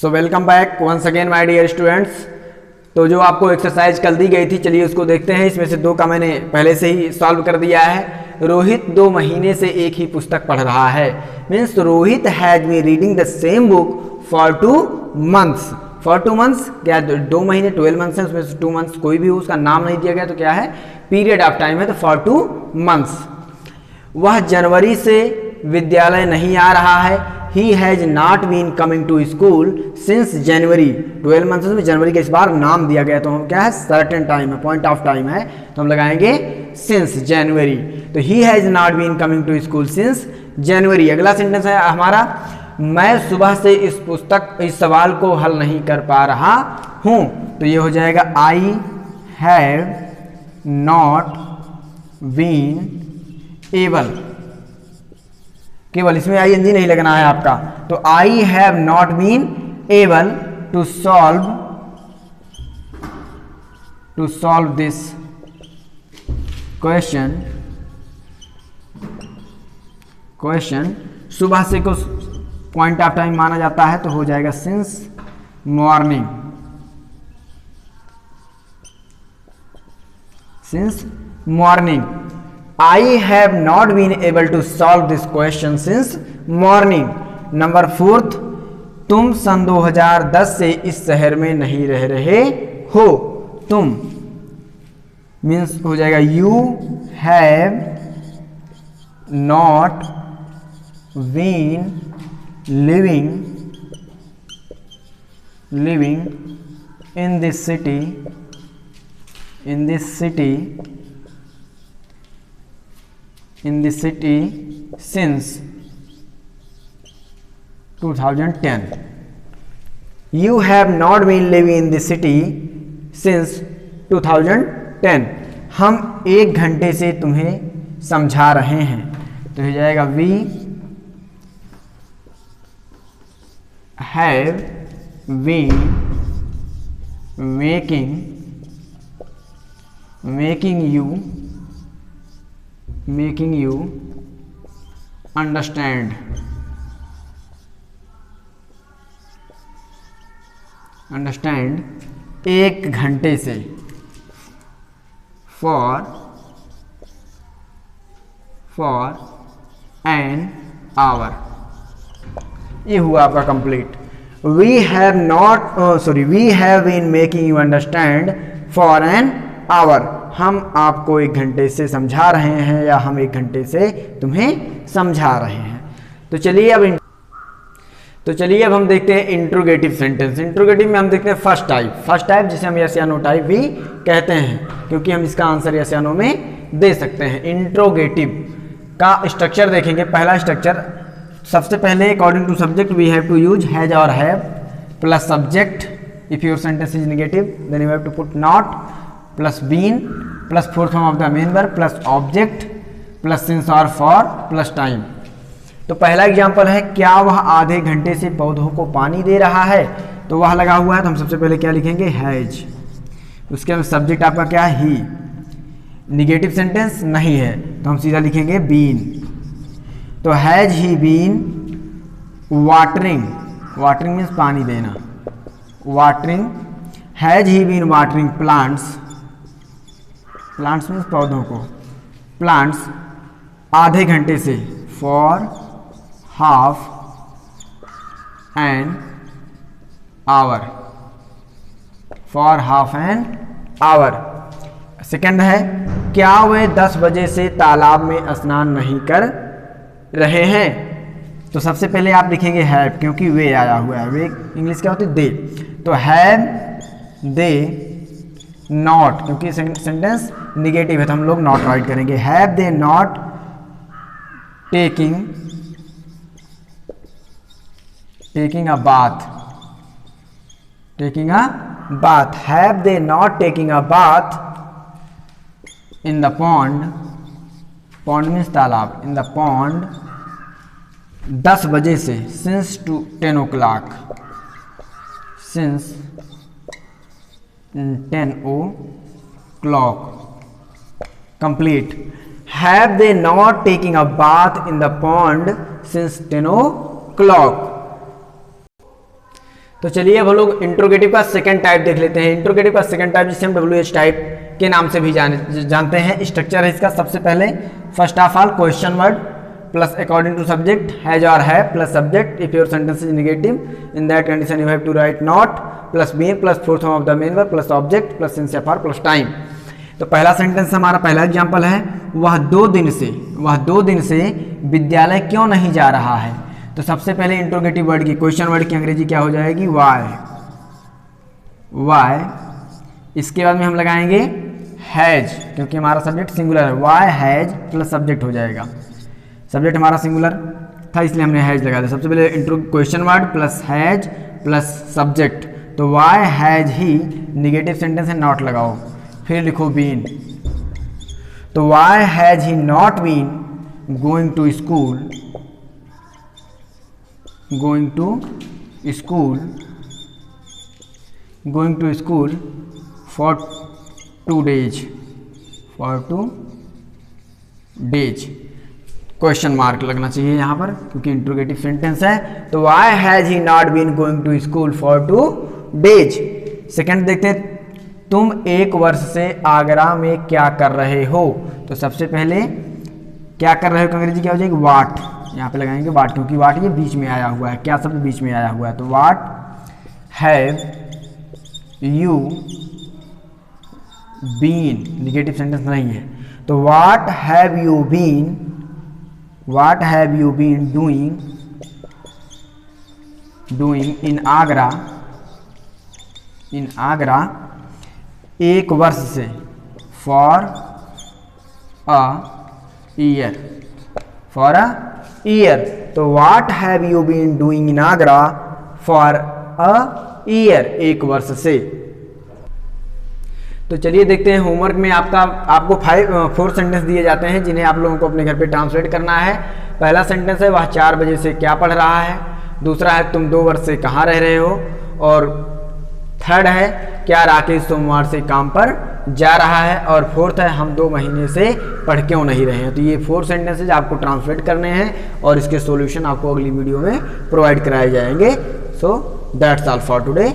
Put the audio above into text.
So welcome back once again my dear students. तो जो आपको एक्सरसाइज कल दी गई थी, चलिए उसको देखते हैं। इसमें से दो का मैंने पहले से ही सॉल्व कर दिया है। रोहित 2 महीने से एक ही पुस्तक पढ़ रहा है। Means Rohit has been reading the same book for 2 months. For 2 months क्या 2 महीने 12 मंथ्स है, उसमें से 2 मंथ्स कोई भी उसका नाम नहीं दिया गया, तो क्या है पीरियड ऑफ टाइम है, तो फॉर 2 मंथ्स। वह जनवरी से विद्यालय नहीं आ रहा है। He has not been coming to school since January। 12 months में जनवरी के इस बार नाम दिया गया, तो हम क्या है सर्टेन टाइम है, पॉइंट ऑफ टाइम है, तो हम लगाएंगे since January। तो he has not been coming to school since January। अगला सेंटेंस है हमारा, मैं सुबह से इस सवाल को हल नहीं कर पा रहा हूं, तो ये हो जाएगा I have not been able। केवल इसमें ING नहीं लगना है आपका, तो I have not been able to solve this question। सुबह से को पॉइंट ऑफ टाइम माना जाता है, तो हो जाएगा since morning। I have not been able to solve this question since morning। Number 4, तुम सन 2010 से इस शहर में नहीं रह रहे हो। तुम मीन्स हो जाएगा you have not been living in this city since 2010। You have not been living in this city since 2010। हम 1 घंटे से तुम्हें समझा रहे हैं, तो हो जाएगा we have been making you understand 1 घंटे से for an hour। ये हुआ आपका complete. we have been making you understand for an hour। हम आपको 1 घंटे से समझा रहे हैं, या हम 1 घंटे से तुम्हें समझा रहे हैं। तो चलिए अब हम देखते हैं इंट्रोगेटिव सेंटेंस। इंट्रोगेटिव में हम देखते हैं फर्स्ट टाइप जिसे हम यस या नो टाइप भी कहते हैं, क्योंकि हम इसका आंसर यस या नो में दे सकते हैं। इंट्रोगेटिव का स्ट्रक्चर देखेंगे। पहला स्ट्रक्चर, सबसे पहले according to subject we have to use has और have plus subject. If your sentence is negative then you have to put not plus been plus fourth form of the main verb plus object plus since और for plus time. तो पहला example है, क्या वह आधे घंटे से पौधों को पानी दे रहा है, तो वह लगा हुआ है, तो हम सबसे पहले क्या लिखेंगे हैज। उसके बाद सब्जेक्ट आपका क्या है ही। निगेटिव सेंटेंस नहीं है, तो हम सीधा लिखेंगे बीन। तो has he been watering means पानी देना, watering. Has he been watering plants means पौधों को, प्लांट्स आधे घंटे से for half an hour. Second है, क्या वे 10 बजे से तालाब में स्नान नहीं कर रहे हैं, तो सबसे पहले आप लिखेंगे हैव, क्योंकि वे आया हुआ है। वे इंग्लिश क्या होती है दे, तो हैव दे नॉट, क्योंकि सेंटेंस निगेटिव है तो हम लोग नॉट राइट करेंगे। Have they not taking a bath. Have they not taking a bath in the pond means तालाब, इन द पॉन्ड 10 बजे से since to 10 o'clock, since 10 o'clock। Complete। Have they not taken a bath in the pond since 10 o'clock? तो चलिए अब हम लोग interrogative का second type देख लेते हैं। इंट्रोगेटिव का सेकंड टाइप जिसे हम WH टाइप के नाम से भी जानते हैं। स्ट्रक्चर है इसका, सबसे पहले first of all question word plus according to subject has और है plus subject if your sentence is negative in that condition you have to write not plus being plus fourth form of the main verb plus object plus since for plus time. तो पहला sentence हमारा पहला example है, वह 2 दिन से विद्यालय क्यों नहीं जा रहा है। तो सबसे पहले इंट्रोगेटिव वर्ड की, क्वेश्चन वर्ड की अंग्रेजी क्या हो जाएगी, वाई। इसके बाद में हम लगाएंगे हैज, क्योंकि हमारा सब्जेक्ट सिंगुलर है, वाई हैज प्लस सब्जेक्ट हो जाएगा। सब्जेक्ट हमारा सिंगुलर था इसलिए हमने हैज लगा दिया। सबसे पहले question word plus has plus subject, तो why has he, negative sentence है नॉट लगाओ, फिर लिखो बीन। तो why has he not been going to school for 2 days question mark लगना चाहिए यहाँ पर क्योंकि इंट्रोगेटिव सेंटेंस है। तो why has he not been going to school for 2 days। Second देखते हैं, तुम 1 वर्ष से आगरा में क्या कर रहे हो। तो सबसे पहले क्या कर रहे हो अंग्रेजी क्या हो जाएगी, वाट, यहाँ पे लगाएंगे वाट, क्योंकि वाट ये बीच में आया हुआ है, क्या शब्द बीच में आया हुआ है। तो what have you been, negative sentence नहीं है, तो what have you been doing in Agra 1 वर्ष से, फॉर अ ईयर। तो what have you been doing in Agra for a year, 1 वर्ष से। तो चलिए देखते हैं होमवर्क में आपको 4 सेंटेंस दिए जाते हैं जिन्हें आप लोगों को अपने घर पे ट्रांसलेट करना है। पहला सेंटेंस है वह 4 बजे से क्या पढ़ रहा है। दूसरा है तुम 2 वर्ष से कहाँ रह रहे हो। और थर्ड है क्या राकेश सोमवार से काम पर जा रहा है। और फोर्थ है हम 2 महीने से पढ़ क्यों नहीं रहे हैं। तो ये 4 सेंटेंसेज आपको ट्रांसलेट करने हैं और इसके सॉल्यूशन आपको अगली वीडियो में प्रोवाइड कराए जाएंगे। So that's all for today.